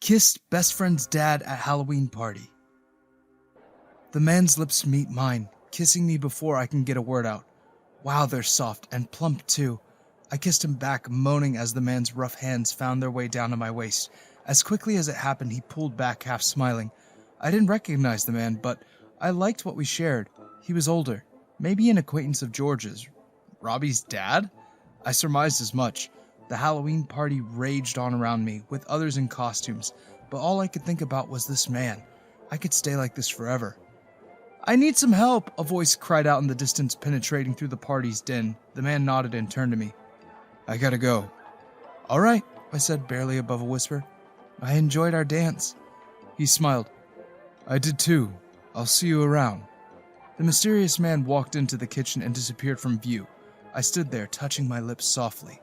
Kissed best friend's dad at Halloween party. The man's lips meet mine, kissing me before I can get a word out. Wow, they're soft and plump too. I kissed him back, moaning as the man's rough hands found their way down to my waist. As quickly as it happened, he pulled back, half smiling. I didn't recognize the man, but I liked what we shared. He was older, maybe an acquaintance of George's. Robbie's dad? I surmised as much. The Halloween party raged on around me, with others in costumes, but all I could think about was this man. I could stay like this forever. I need some help, a voice cried out in the distance, penetrating through the party's din. The man nodded and turned to me. I gotta go. All right, I said, barely above a whisper. I enjoyed our dance. He smiled. I did too. I'll see you around. The mysterious man walked into the kitchen and disappeared from view. I stood there, touching my lips softly.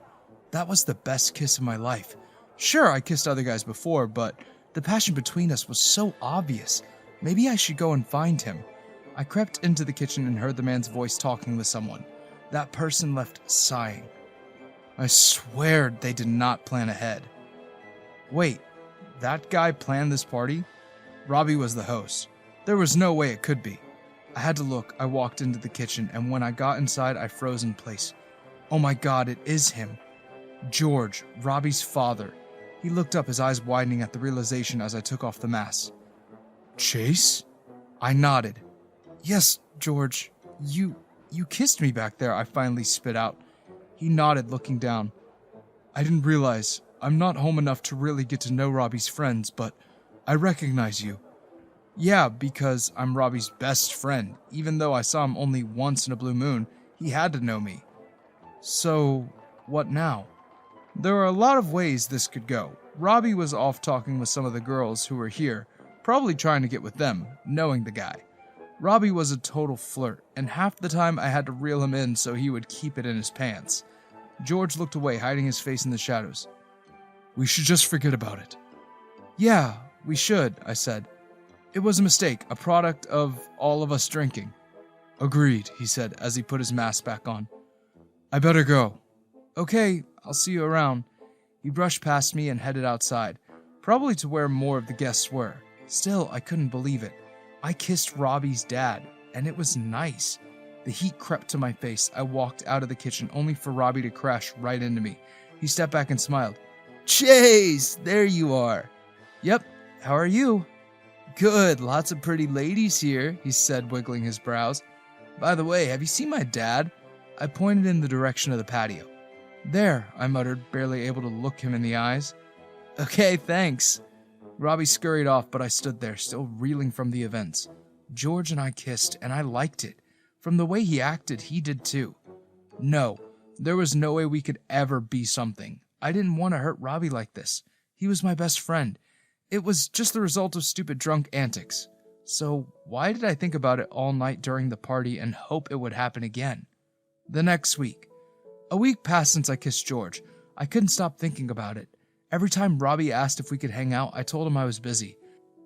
That was the best kiss of my life. Sure, I kissed other guys before, but the passion between us was so obvious. Maybe I should go and find him. I crept into the kitchen and heard the man's voice talking with someone. That person left sighing. I swear they did not plan ahead. Wait, that guy planned this party? Robbie was the host. There was no way it could be. I had to look. I walked into the kitchen, and when I got inside, I froze in place. Oh my God, it is him. George, Robbie's father. He looked up, his eyes widening at the realization as I took off the mask. Chase? I nodded. Yes, George, you kissed me back there, I finally spit out. He nodded, looking down. I didn't realize. I'm not home enough to really get to know Robbie's friends, but I recognize you. Yeah, because I'm Robbie's best friend. Even though I saw him only once in a blue moon, he had to know me. So, what now? There are a lot of ways this could go. Robbie was off talking with some of the girls who were here, probably trying to get with them, knowing the guy. Robbie was a total flirt, and half the time I had to reel him in so he would keep it in his pants. George looked away, hiding his face in the shadows. We should just forget about it. Yeah, we should, I said. It was a mistake, a product of all of us drinking. Agreed, he said as he put his mask back on. I better go. Okay, I'll see you around. He brushed past me and headed outside, probably to where more of the guests were. Still, I couldn't believe it. I kissed Robbie's dad, and it was nice. The heat crept to my face. I walked out of the kitchen only for Robbie to crash right into me. He stepped back and smiled. Chase, there you are. Yep, how are you? Good, lots of pretty ladies here, he said, wiggling his brows. By the way, have you seen my dad? I pointed in the direction of the patio. There, I muttered, barely able to look him in the eyes. Okay, thanks. Robbie scurried off, but I stood there, still reeling from the events. George and I kissed, and I liked it. From the way he acted, he did too. No, there was no way we could ever be something. I didn't want to hurt Robbie like this. He was my best friend. It was just the result of stupid drunk antics. So why did I think about it all night during the party and hope it would happen again? The next week. A week passed since I kissed George. I couldn't stop thinking about it. Every time Robbie asked if we could hang out, I told him I was busy.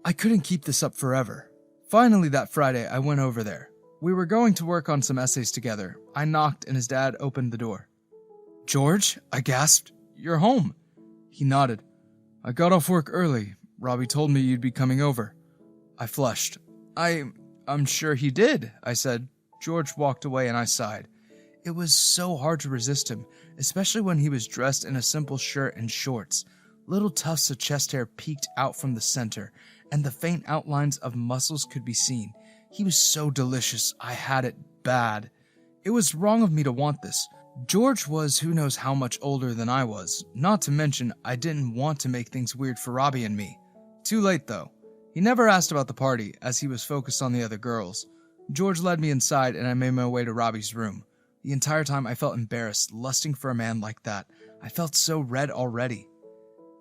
I couldn't keep this up forever. Finally, that Friday, I went over there. We were going to work on some essays together. I knocked and his dad opened the door. George? I gasped. You're home. He nodded. I got off work early. Robbie told me you'd be coming over. I flushed. I'm sure he did, I said. George walked away and I sighed. It was so hard to resist him, especially when he was dressed in a simple shirt and shorts. Little tufts of chest hair peeked out from the center, and the faint outlines of muscles could be seen. He was so delicious, I had it bad. It was wrong of me to want this. George was who knows how much older than I was, not to mention I didn't want to make things weird for Robbie and me. Too late though. He never asked about the party, as he was focused on the other girls. George led me inside and I made my way to Robbie's room. The entire time I felt embarrassed, lusting for a man like that. I felt so red already.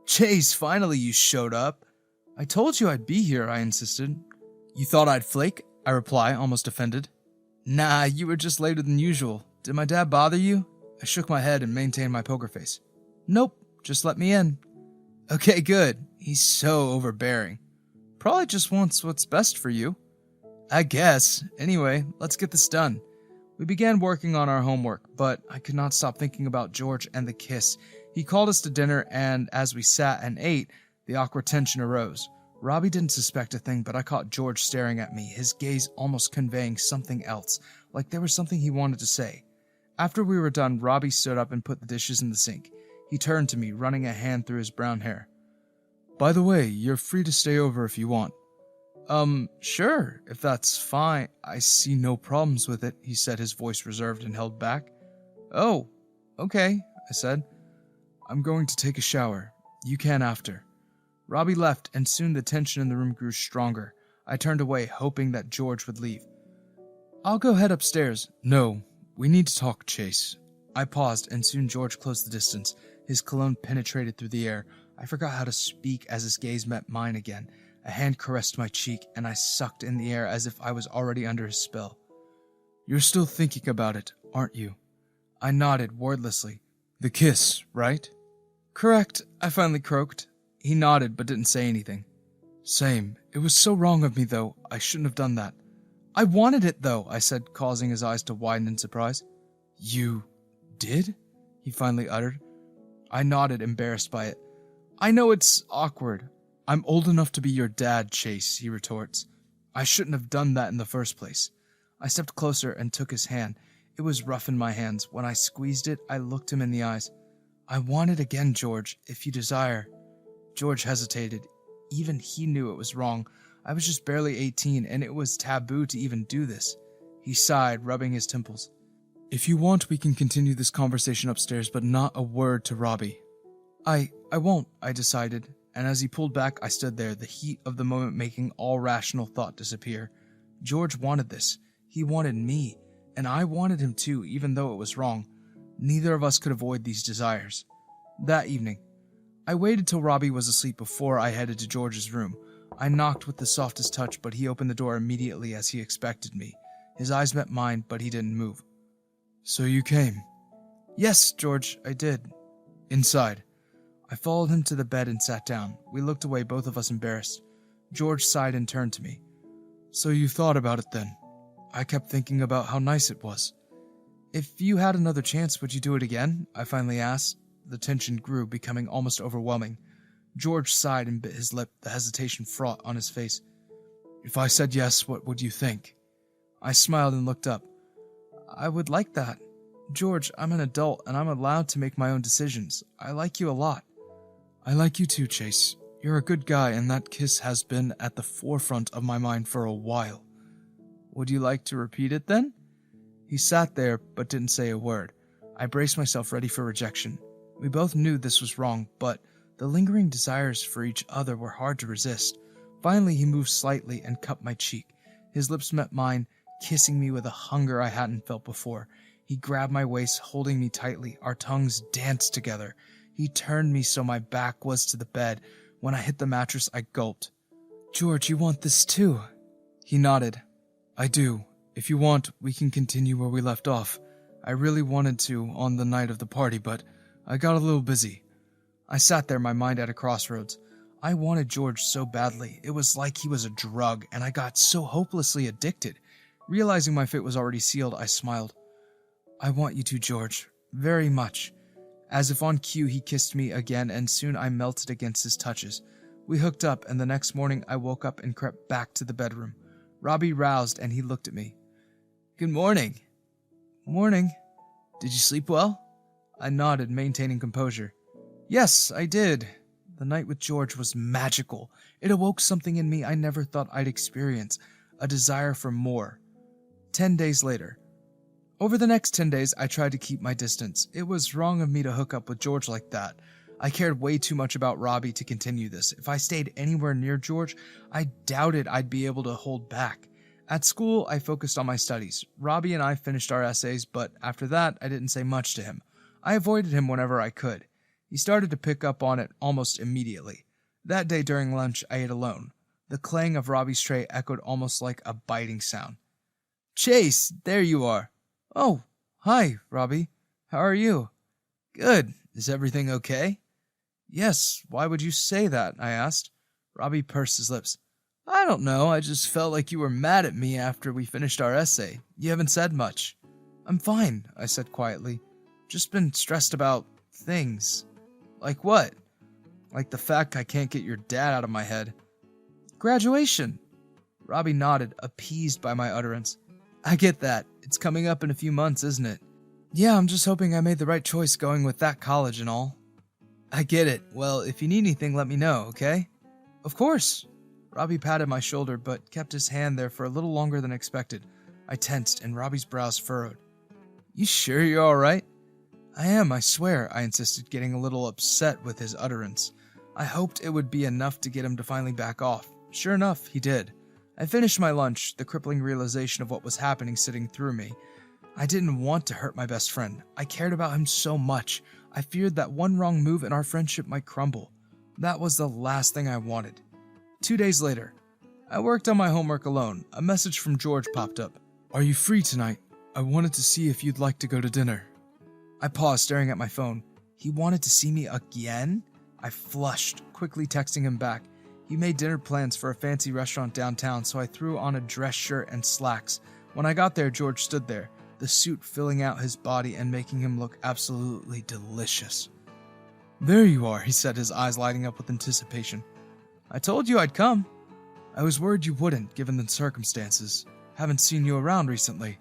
Chase, finally you showed up. I told you I'd be here, I insisted. You thought I'd flake? I reply, almost offended. Nah, you were just later than usual. Did my dad bother you? I shook my head and maintained my poker face. Nope, just let me in. Okay, good. He's so overbearing. Probably just wants what's best for you. I guess. Anyway, let's get this done. We began working on our homework, but I could not stop thinking about George and the kiss. He called us to dinner, and as we sat and ate, The awkward tension arose. Robbie didn't suspect a thing, but I caught George staring at me, his gaze almost conveying something else, like there was something he wanted to say. After we were done, Robbie stood up and put the dishes in the sink. He turned to me, running a hand through his brown hair. By the way, you're free to stay over if you want. Sure, if that's fine. I see no problems with it, he said, his voice reserved and held back. Oh, okay, I said. I'm going to take a shower. You can after. Robbie left, and soon the tension in the room grew stronger. I turned away, hoping that George would leave. I'll go head upstairs. No, we need to talk, Chase. I paused, and soon George closed the distance. His cologne penetrated through the air. I forgot how to speak as his gaze met mine again. A hand caressed my cheek, and I sucked in the air as if I was already under his spell. You're still thinking about it, aren't you? I nodded wordlessly. The kiss, right? Correct, I finally croaked. He nodded but didn't say anything. Same. It was so wrong of me, though. I shouldn't have done that. I wanted it, though, I said, causing his eyes to widen in surprise. You did? He finally uttered. I nodded, embarrassed by it. I know it's awkward. I'm old enough to be your dad, Chase, he retorts. I shouldn't have done that in the first place. I stepped closer and took his hand. It was rough in my hands. When I squeezed it, I looked him in the eyes. I want it again, George, if you desire. George hesitated. Even he knew it was wrong. I was just barely 18, and it was taboo to even do this. He sighed, rubbing his temples. If you want, we can continue this conversation upstairs, but not a word to Robbie. I won't, I decided, and as he pulled back, I stood there, the heat of the moment making all rational thought disappear. George wanted this. He wanted me, and I wanted him too, even though it was wrong. Neither of us could avoid these desires. That evening, I waited till Robbie was asleep before I headed to George's room. I knocked with the softest touch, but he opened the door immediately as he expected me. His eyes met mine, but he didn't move. So you came? Yes, George, I did. Inside. I followed him to the bed and sat down. We looked away, both of us embarrassed. George sighed and turned to me. So you thought about it then? I kept thinking about how nice it was. If you had another chance, would you do it again? I finally asked. The tension grew, becoming almost overwhelming. George sighed and bit his lip, the hesitation fraught on his face. If I said yes, what would you think? I smiled and looked up. I would like that. George, I'm an adult and I'm allowed to make my own decisions. I like you a lot. I like you too, Chase. You're a good guy, and that kiss has been at the forefront of my mind for a while. Would you like to repeat it then? He sat there, but didn't say a word. I braced myself ready for rejection. We both knew this was wrong, but the lingering desires for each other were hard to resist. Finally, he moved slightly and cupped my cheek. His lips met mine, kissing me with a hunger I hadn't felt before. He grabbed my waist, holding me tightly. Our tongues danced together. He turned me so my back was to the bed. When I hit the mattress, I gulped. George, you want this too? He nodded. I do. If you want, we can continue where we left off. I really wanted to on the night of the party, but I got a little busy. I sat there, my mind at a crossroads. I wanted George so badly. It was like he was a drug, and I got so hopelessly addicted. Realizing my fate was already sealed, I smiled. I want you to, George. Very much. As if on cue, he kissed me again, and soon I melted against his touches. We hooked up, and the next morning I woke up and crept back to the bedroom. Robbie roused, and he looked at me. Good morning. Morning. Did you sleep well? I nodded, maintaining composure. Yes, I did. The night with George was magical. It awoke something in me I never thought I'd experience, a desire for more. 10 days later. Over the next 10 days, I tried to keep my distance. It was wrong of me to hook up with George like that. I cared way too much about Robbie to continue this. If I stayed anywhere near George, I doubted I'd be able to hold back. At school, I focused on my studies. Robbie and I finished our essays, but after that, I didn't say much to him. I avoided him whenever I could. He started to pick up on it almost immediately. That day during lunch, I ate alone. The clang of Robbie's tray echoed almost like a biting sound. Chase, there you are. Oh, hi, Robbie. How are you? Good. Is everything okay? Yes, why would you say that? I asked. Robbie pursed his lips. I don't know, I just felt like you were mad at me after we finished our essay. You haven't said much. I'm fine, I said quietly. Just been stressed about things. Like what? Like the fact I can't get your dad out of my head. Graduation! Robbie nodded, appeased by my utterance. I get that. It's coming up in a few months, isn't it? Yeah, I'm just hoping I made the right choice going with that college and all. I get it. Well, if you need anything, let me know, okay? Of course. Robbie patted my shoulder, but kept his hand there for a little longer than expected. I tensed, and Robbie's brows furrowed. You sure you're all right? I am, I swear, I insisted, getting a little upset with his utterance. I hoped it would be enough to get him to finally back off. Sure enough, he did. I finished my lunch, the crippling realization of what was happening sitting through me. I didn't want to hurt my best friend. I cared about him so much. I feared that one wrong move and our friendship might crumble. That was the last thing I wanted. 2 days later, I worked on my homework alone. A message from George popped up. Are you free tonight? I wanted to see if you'd like to go to dinner. I paused, staring at my phone. He wanted to see me again? I flushed, quickly texting him back. He made dinner plans for a fancy restaurant downtown, so I threw on a dress shirt and slacks. When I got there, George stood there, the suit filling out his body and making him look absolutely delicious. There you are, he said, his eyes lighting up with anticipation. I told you I'd come. I was worried you wouldn't, given the circumstances. Haven't seen you around recently.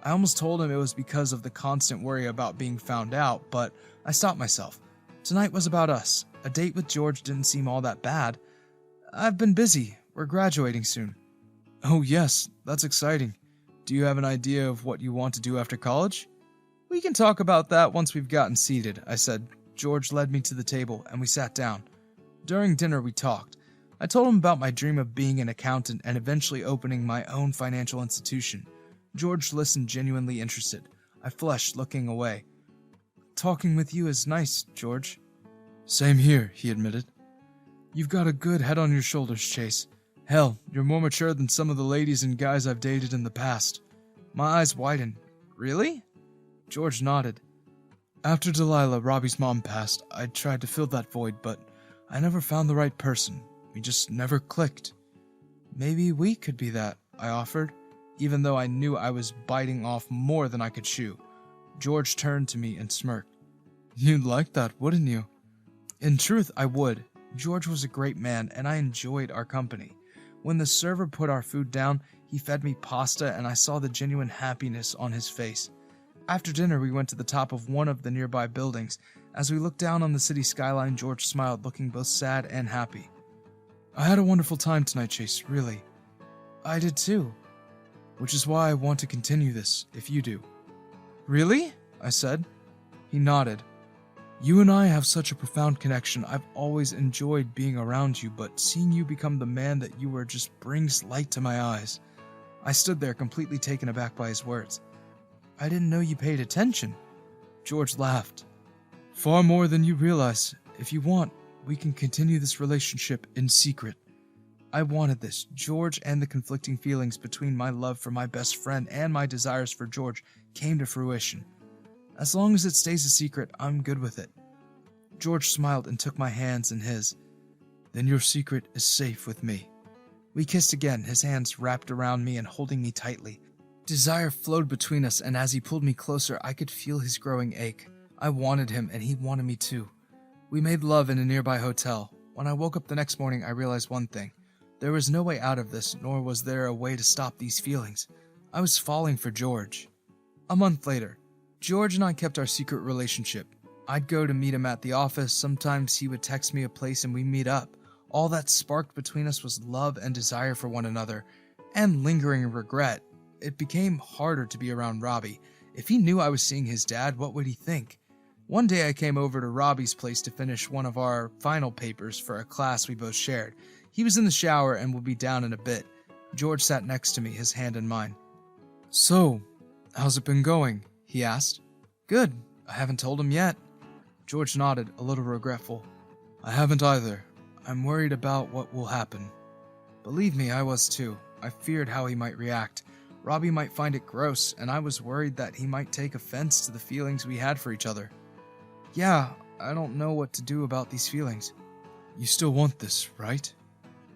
I almost told him it was because of the constant worry about being found out, but I stopped myself. Tonight was about us. A date with George didn't seem all that bad. I've been busy. We're graduating soon. Oh yes, that's exciting. Do you have an idea of what you want to do after college? We can talk about that once we've gotten seated, I said. George led me to the table, and we sat down. During dinner, we talked. I told him about my dream of being an accountant and eventually opening my own financial institution. George listened, genuinely interested. I flushed, looking away. Talking with you is nice, George. Same here, he admitted. You've got a good head on your shoulders, Chase. Hell, you're more mature than some of the ladies and guys I've dated in the past. My eyes widened. Really? George nodded. After Delilah, Robbie's mom, passed, I tried to fill that void, but I never found the right person. We just never clicked. Maybe we could be that, I offered, even though I knew I was biting off more than I could chew. George turned to me and smirked. You'd like that, wouldn't you? In truth, I would. George was a great man, and I enjoyed our company. When the server put our food down, he fed me pasta, and I saw the genuine happiness on his face. After dinner, we went to the top of one of the nearby buildings. As we looked down on the city skyline, George smiled, looking both sad and happy. I had a wonderful time tonight, Chase, really. I did too. Which is why I want to continue this, if you do. Really? I said. He nodded. You and I have such a profound connection. I've always enjoyed being around you, but seeing you become the man that you were just brings light to my eyes. I stood there, completely taken aback by his words. I didn't know you paid attention. George laughed. Far more than you realize. If you want, we can continue this relationship in secret. I wanted this. George and the conflicting feelings between my love for my best friend and my desires for George came to fruition. As long as it stays a secret, I'm good with it. George smiled and took my hands in his. Then your secret is safe with me. We kissed again, his hands wrapped around me and holding me tightly. Desire flowed between us, and as he pulled me closer, I could feel his growing ache. I wanted him, and he wanted me too. We made love in a nearby hotel. When I woke up the next morning, I realized one thing. There was no way out of this, nor was there a way to stop these feelings. I was falling for George. A month later, George and I kept our secret relationship. I'd go to meet him at the office. Sometimes he would text me a place and we'd meet up. All that sparked between us was love and desire for one another, and lingering regret. It became harder to be around Robbie. If he knew I was seeing his dad, what would he think? One day I came over to Robbie's place to finish one of our final papers for a class we both shared. He was in the shower and would be down in a bit. George sat next to me, his hand in mine. So, how's it been going? He asked. Good. I haven't told him yet. George nodded, a little regretful. I haven't either. I'm worried about what will happen. Believe me, I was too. I feared how he might react. Robbie might find it gross, and I was worried that he might take offense to the feelings we had for each other. Yeah, I don't know what to do about these feelings. You still want this, right?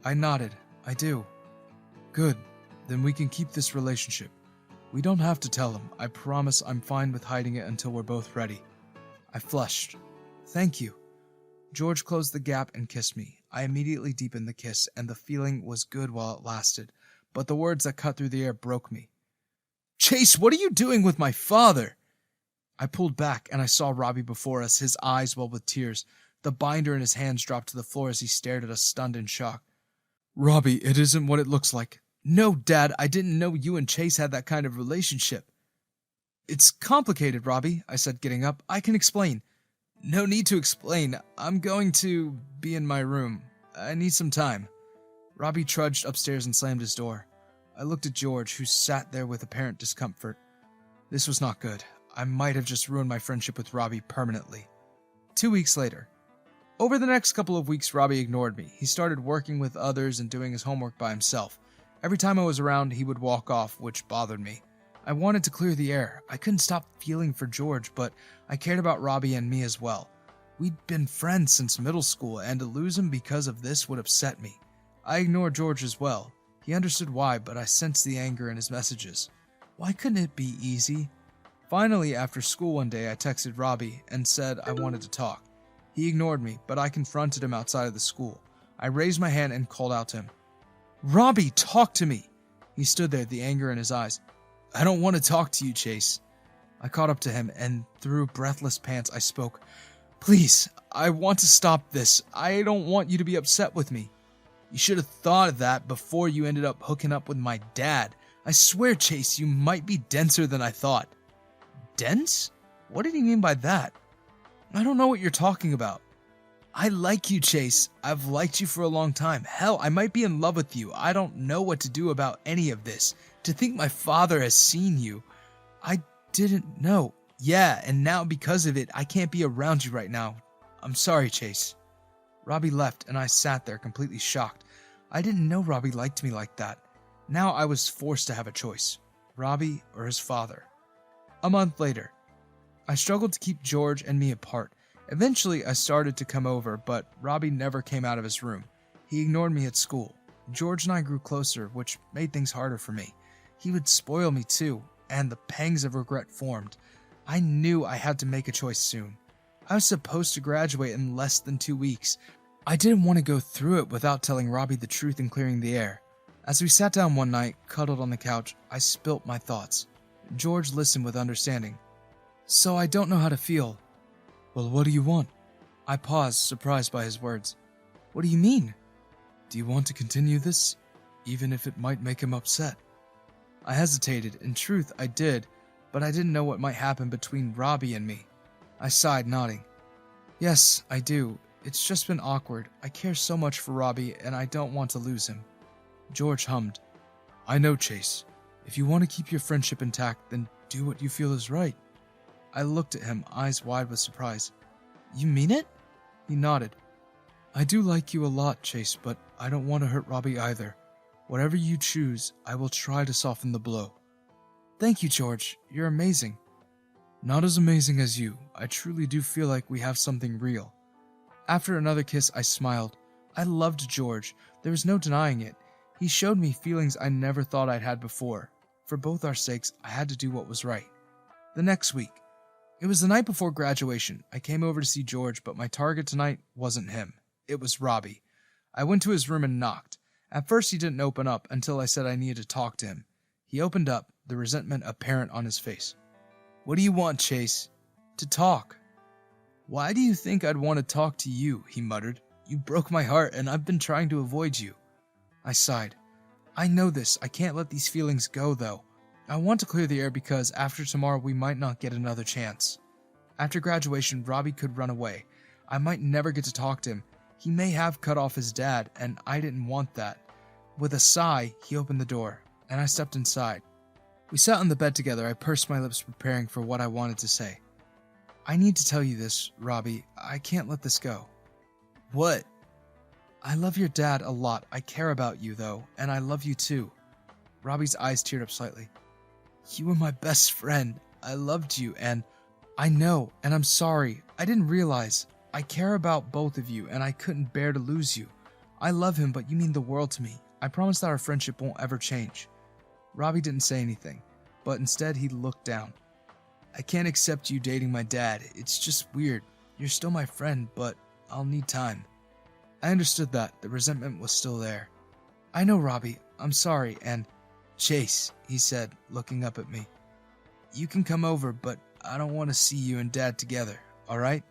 I nodded. I do. Good. Then we can keep this relationship. We don't have to tell him. I promise I'm fine with hiding it until we're both ready. I flushed. Thank you. George closed the gap and kissed me. I immediately deepened the kiss, and the feeling was good while it lasted, but the words that cut through the air broke me. "Chase, what are you doing with my father?" I pulled back, and I saw Robbie before us, his eyes welled with tears. The binder in his hands dropped to the floor as he stared at us, stunned in shock. "Robbie, it isn't what it looks like." "No, Dad, I didn't know you and Chase had that kind of relationship." "It's complicated, Robbie," I said, getting up. "I can explain." "No need to explain. I'm going to be in my room. I need some time." Robbie trudged upstairs and slammed his door. I looked at George, who sat there with apparent discomfort. This was not good. I might have just ruined my friendship with Robbie permanently. 2 weeks later. Over the next couple of weeks, Robbie ignored me. He started working with others and doing his homework by himself. Every time I was around, he would walk off, which bothered me. I wanted to clear the air. I couldn't stop feeling for George, but I cared about Robbie and me as well. We'd been friends since middle school, and to lose him because of this would upset me. I ignored George as well. He understood why, but I sensed the anger in his messages. Why couldn't it be easy? Finally, after school one day, I texted Robbie and said I wanted to talk. He ignored me, but I confronted him outside of the school. I raised my hand and called out to him. "Robbie, talk to me!" He stood there, the anger in his eyes. "I don't want to talk to you, Chase." I caught up to him, and through breathless pants, I spoke. "Please, I want to stop this. I don't want you to be upset with me. You should have thought of that before you ended up hooking up with my dad. I swear, Chase, you might be denser than I thought." "Dense? What did he mean by that?" "I don't know what you're talking about." "I like you, Chase. I've liked you for a long time. Hell, I might be in love with you. I don't know what to do about any of this. To think my father has seen you. I didn't know. Yeah, and now because of it, I can't be around you right now. I'm sorry, Chase." Robbie left, and I sat there completely shocked. I didn't know Robbie liked me like that. Now I was forced to have a choice. Robbie or his father. A month later. I struggled to keep George and me apart. Eventually, I started to come over, but Robbie never came out of his room. He ignored me at school. George and I grew closer, which made things harder for me. He would spoil me too, and the pangs of regret formed. I knew I had to make a choice soon. I was supposed to graduate in less than 2 weeks. I didn't want to go through it without telling Robbie the truth and clearing the air. As we sat down one night, cuddled on the couch, I spilt my thoughts. George listened with understanding. "So I don't know how to feel." "Well, what do you want?" I paused, surprised by his words. "What do you mean?" "Do you want to continue this, even if it might make him upset?" I hesitated. In truth, I did, but I didn't know what might happen between Robbie and me. I sighed, nodding. "Yes, I do. It's just been awkward. I care so much for Robbie, and I don't want to lose him." George hummed. "I know, Chase. If you want to keep your friendship intact, then do what you feel is right." I looked at him, eyes wide with surprise. "You mean it?" He nodded. "I do like you a lot, Chase, but I don't want to hurt Robbie either. Whatever you choose, I will try to soften the blow." "Thank you, George. You're amazing." "Not as amazing as you. I truly do feel like we have something real." After another kiss, I smiled. I loved George. There was no denying it. He showed me feelings I never thought I'd had before. For both our sakes, I had to do what was right. The next week. It was the night before graduation. I came over to see George, but my target tonight wasn't him. It was Robbie. I went to his room and knocked. At first, he didn't open up until I said I needed to talk to him. He opened up, the resentment apparent on his face. "What do you want, Chase?" "To talk." "Why do you think I'd want to talk to you?" he muttered. "You broke my heart, and I've been trying to avoid you." I sighed. "I know this. I can't let these feelings go, though. I want to clear the air because after tomorrow we might not get another chance. After graduation, Robbie could run away. I might never get to talk to him. He may have cut off his dad, and I didn't want that." With a sigh, he opened the door, and I stepped inside. We sat on the bed together. I pursed my lips, preparing for what I wanted to say. "I need to tell you this, Robbie. I can't let this go." "What?" "I love your dad a lot. I care about you, though, and I love you too." Robbie's eyes teared up slightly. "You were my best friend. I loved you, and I know, and I'm sorry. I didn't realize. I care about both of you, and I couldn't bear to lose you. I love him, but you mean the world to me. I promise that our friendship won't ever change." Robbie didn't say anything, but instead he looked down. "I can't accept you dating my dad. It's just weird. You're still my friend, but I'll need time. I understood that. The resentment was still there. I know, Robbie. I'm sorry, and... Chase, he said, looking up at me. You can come over, but I don't want to see you and Dad together, alright?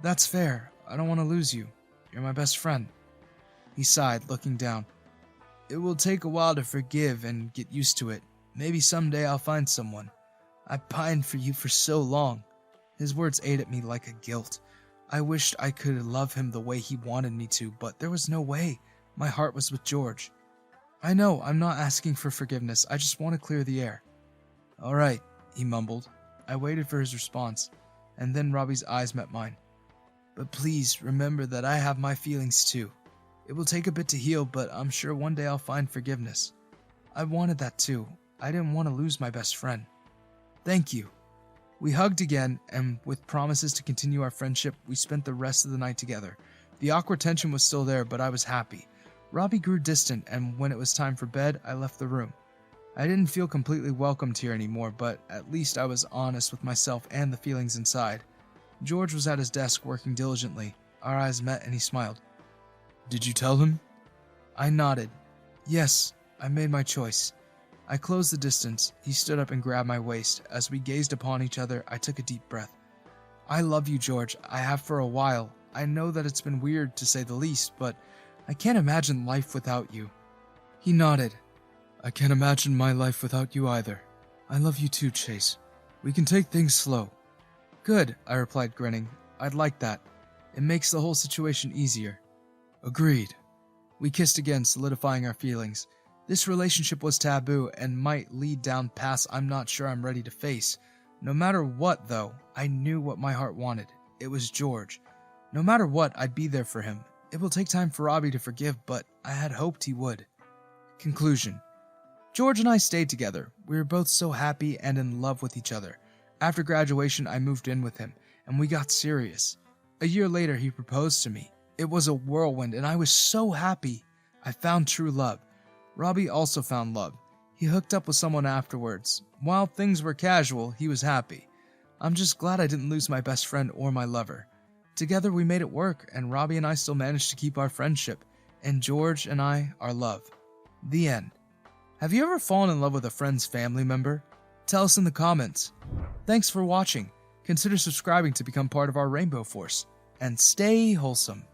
That's fair. I don't want to lose you. You're my best friend. He sighed, looking down. It will take a while to forgive and get used to it. Maybe someday I'll find someone. I pined for you for so long. His words ate at me like a guilt. I wished I could love him the way he wanted me to, but there was no way. My heart was with George. I know, I'm not asking for forgiveness. I just want to clear the air. All right, he mumbled. I waited for his response, and then Robbie's eyes met mine. But please remember that I have my feelings too. It will take a bit to heal, but I'm sure one day I'll find forgiveness. I wanted that too. I didn't want to lose my best friend. Thank you. We hugged again, and with promises to continue our friendship, we spent the rest of the night together. The awkward tension was still there, but I was happy. Robbie grew distant, and when it was time for bed, I left the room. I didn't feel completely welcomed here anymore, but at least I was honest with myself and the feelings inside. George was at his desk working diligently. Our eyes met and he smiled. Did you tell him? I nodded. Yes, I made my choice. I closed the distance. He stood up and grabbed my waist. As we gazed upon each other, I took a deep breath. I love you, George. I have for a while. I know that it's been weird to say the least, but I can't imagine life without you. He nodded. I can't imagine my life without you either. I love you too, Chase. We can take things slow. Good, I replied, grinning. I'd like that. It makes the whole situation easier. Agreed. We kissed again, solidifying our feelings. This relationship was taboo and might lead down paths I'm not sure I'm ready to face. No matter what, though, I knew what my heart wanted. It was George. No matter what, I'd be there for him. It will take time for Robbie to forgive, but I had hoped he would. Conclusion. George and I stayed together. We were both so happy and in love with each other. After graduation, I moved in with him, and we got serious. A year later, he proposed to me. It was a whirlwind, and I was so happy. I found true love. Robbie also found love. He hooked up with someone afterwards. While things were casual, he was happy. I'm just glad I didn't lose my best friend or my lover. Together we made it work, and Robbie and I still managed to keep our friendship, and George and I our love. The end. Have you ever fallen in love with a friend's family member? Tell us in the comments. Thanks for watching. Consider subscribing to become part of our Rainbow Force, and stay wholesome.